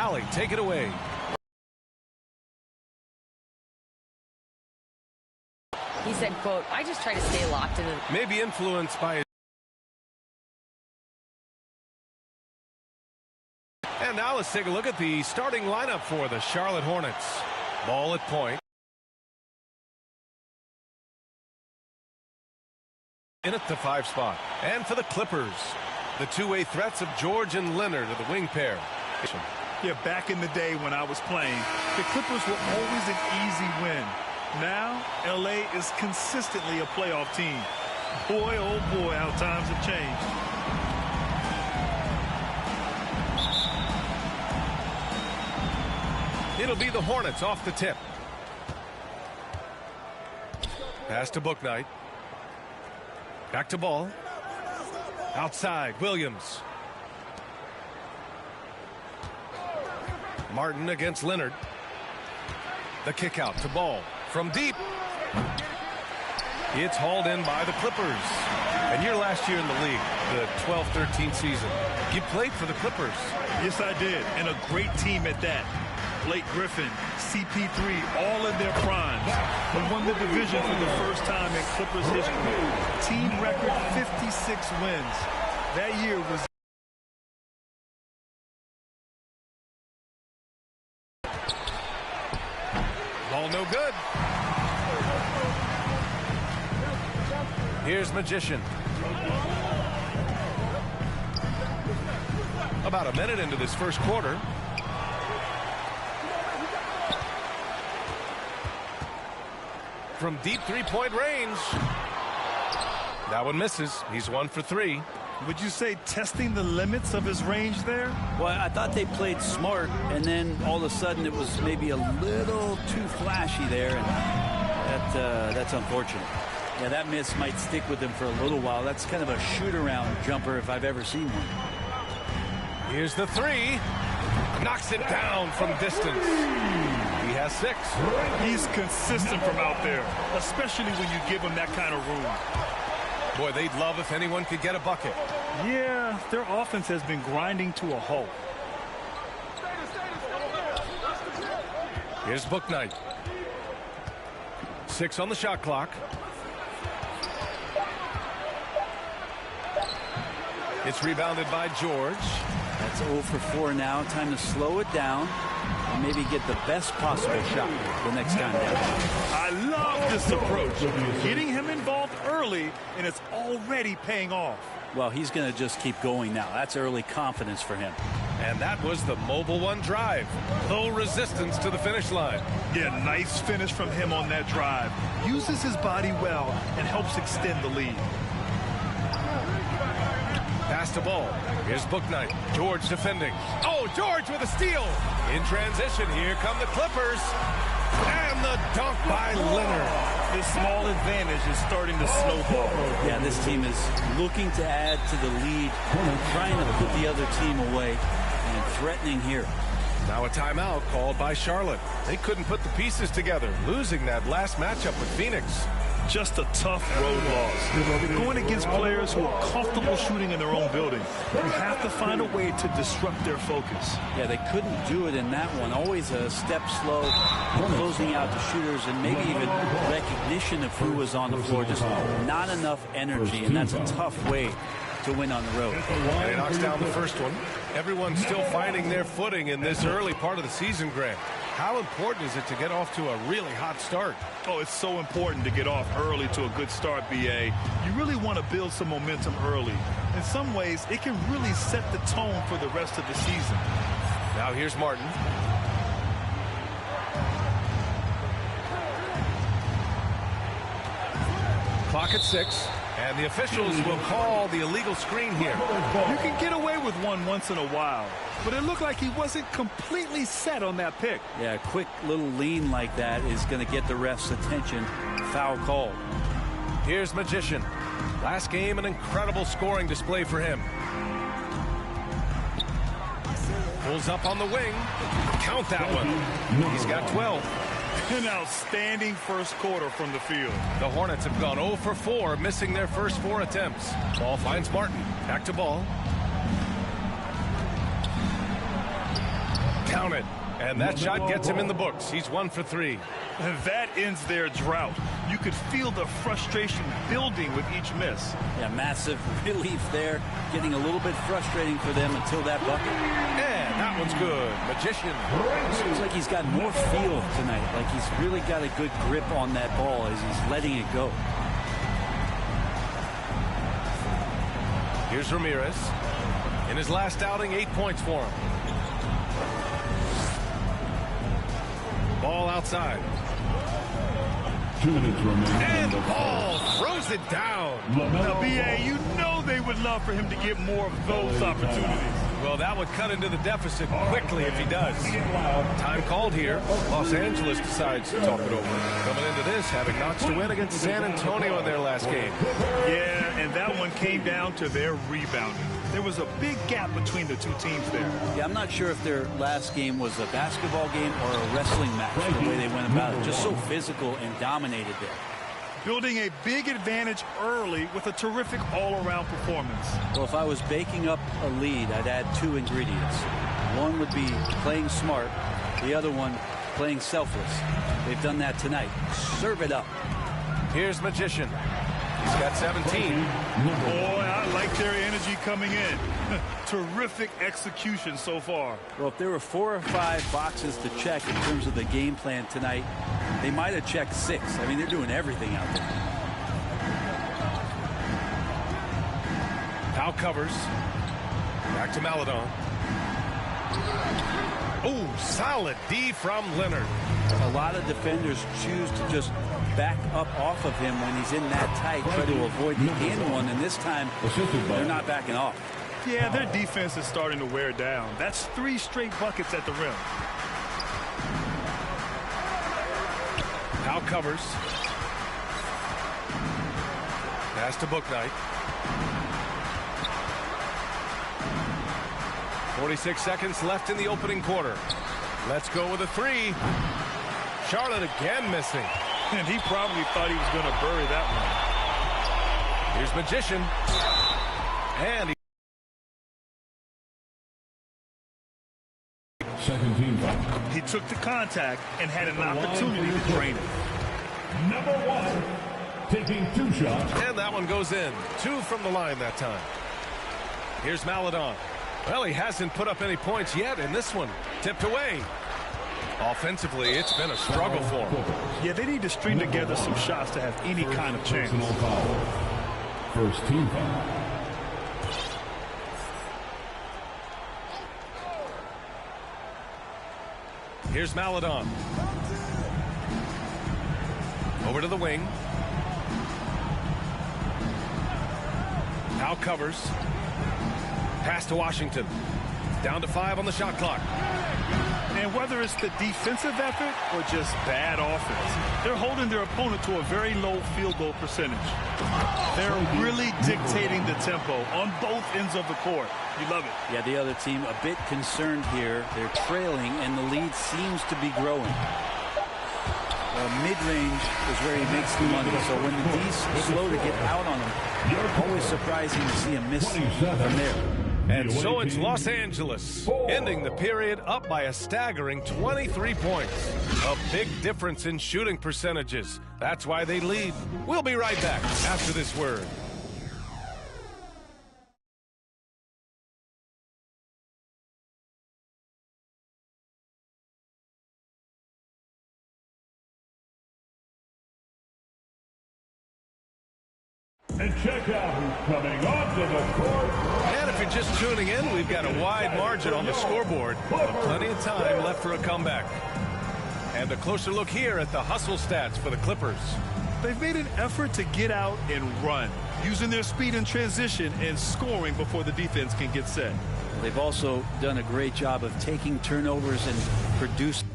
Valley take it away. He said, quote, "I just try to stay locked in." Maybe influenced by. And now let's take a look at the starting lineup for the Charlotte Hornets. Ball at point. In at the 5 spot. And for the Clippers, the two-way threats of George and Leonard are the wing pair. Yeah, back in the day when I was playing, the Clippers were always an easy win. Now, L.A. is consistently a playoff team. Boy, oh boy, how times have changed. It'll be the Hornets off the tip. Pass to Bouknight. Back to ball. Outside, Williams. Martin against Leonard. The kick out to Ball. From deep. It's hauled in by the Clippers. And your last year in the league, the 12-13 season, you played for the Clippers. Yes, I did. And a great team at that. Blake Griffin, CP3, all in their primes. We won the division for the first time in Clippers history. Team record 56 wins. That year was... Ball no good. Here's Magician. About a minute into this first quarter. From deep three-point range. That one misses. He's 1 for 3. Would you say testing the limits of his range there? Well, I thought they played smart, and then all of a sudden it was maybe a little too flashy there, and that's unfortunate. Yeah, that miss might stick with him for a little while. That's kind of a shoot-around jumper if I've ever seen one. Here's the 3. Knocks it down from distance. He has 6. He's consistent from out there, especially when you give him that kind of room. Boy, they'd love if anyone could get a bucket. Yeah, their offense has been grinding to a halt. Here's Bouknight. 6 on the shot clock. It's rebounded by George. That's 0 for 4 now. Time to slow it down and maybe get the best possible shot the next time down. I love this approach. Getting him involved early, and it's already paying off. Well, he's going to just keep going now. That's early confidence for him. And that was the Mobile One drive. Low resistance to the finish line. Yeah, nice finish from him on that drive. Uses his body well and helps extend the lead. Pass to Ball. Here's Bouknight. George defending. Oh, George with a steal. In transition, here come the Clippers. And the dunk by Leonard. This small advantage is starting to snowball. Yeah, this team is looking to add to the lead, trying to put the other team away, and threatening here. Now a timeout called by Charlotte. They couldn't put the pieces together, losing that last matchup with Phoenix. Just a tough road loss. Going against players who are comfortable shooting in their own building. You have to find a way to disrupt their focus. Yeah, they couldn't do it in that one. Always a step slow, closing out the shooters, and maybe even recognition of who was on the floor. Just not enough energy, and that's a tough way to win on the road. And he knocks down the first one. Everyone's still finding their footing in this early part of the season, Grant. How important is it to get off to a really hot start? Oh, it's so important to get off early to a good start, B.A. You really want to build some momentum early. In some ways, it can really set the tone for the rest of the season. Now here's Martin. Clock at 6. And the officials will call the illegal screen here. You can get away with one once in a while, but it looked like he wasn't completely set on that pick. Yeah, a quick little lean like that is going to get the ref's attention. Foul call. Here's Magician. Last game, an incredible scoring display for him. Pulls up on the wing. Count that one. He's got 12. An outstanding first quarter from the field. The Hornets have gone 0 for 4, missing their first 4 attempts. Ball finds Martin. Back to Ball. Count it. And that shot gets him in the books. He's 1 for 3. And that ends their drought. You could feel the frustration building with each miss. Yeah, massive relief there. Getting a little bit frustrating for them until that bucket. And that one's good. Magician. Seems like he's got more feel tonight. Like he's really got a good grip on that ball as he's letting it go. Here's Ramirez. In his last outing, 8 points for him. Ball outside. 2 minutes remaining. And the ball throws it down. Now, B.A., you know they would love for him to get more of those opportunities. Well, that would cut into the deficit quickly if he does. Time called here. Los Angeles decides to talk it over. Coming into this, having notched a win against San Antonio in their last game. Yeah, and that one came down to their rebounding. There was a big gap between the two teams there. Yeah, I'm not sure if their last game was a basketball game or a wrestling match, the way they went about it. Just so physical and dominated there. Building a big advantage early with a terrific all-around performance. Well, if I was baking up a lead, I'd add 2 ingredients. One would be playing smart. The other one, playing selfless. They've done that tonight. Serve it up. Here's Magician. He's got 17. Boy, I like their energy coming in. Terrific execution so far. Well, if there were 4 or 5 boxes to check in terms of the game plan tonight, they might have checked 6. I mean, they're doing everything out there. Powell covers. Back to Maladon. Oh, solid D from Leonard. A lot of defenders choose to just back up off of him when he's in that tight, try to avoid the end one, and this time they're not backing off. Yeah, their defense is starting to wear down. That's 3 straight buckets at the rim. Powell covers. Pass to Bouknight. 46 seconds left in the opening quarter. Let's go with a 3. Charlotte again missing. And he probably thought he was going to bury that one. Here's Magician. And Second team foul. He took the contact and had an opportunity to drain it. Number 1, taking 2 shots. And that one goes in. 2 from the line that time. Here's Maladon. Well, he hasn't put up any points yet in this one. Tipped away. Offensively, it's been a struggle for him. Yeah, they need to string together some shots to have any kind of chance. First team foul. Here's Maladon. Over to the wing. Now covers. Pass to Washington. Down to 5 on the shot clock. And whether it's the defensive effort or just bad offense, they're holding their opponent to a very low field goal percentage. They're really dictating the tempo on both ends of the court. You love it. Yeah, the other team a bit concerned here. They're trailing, and the lead seems to be growing. Mid-range is where he makes the money. So when the D's slow to get out on him, always surprising to see him miss from there. And so it's Los Angeles ending the period up by a staggering 23 points. A big difference in shooting percentages. That's why they lead. We'll be right back after this word. And check out who's coming onto the court. And if you're just tuning in, we've got a wide margin on the scoreboard, but plenty of time left for a comeback. And a closer look here at the hustle stats for the Clippers. They've made an effort to get out and run, using their speed in transition and scoring before the defense can get set. They've also done a great job of taking turnovers and producing.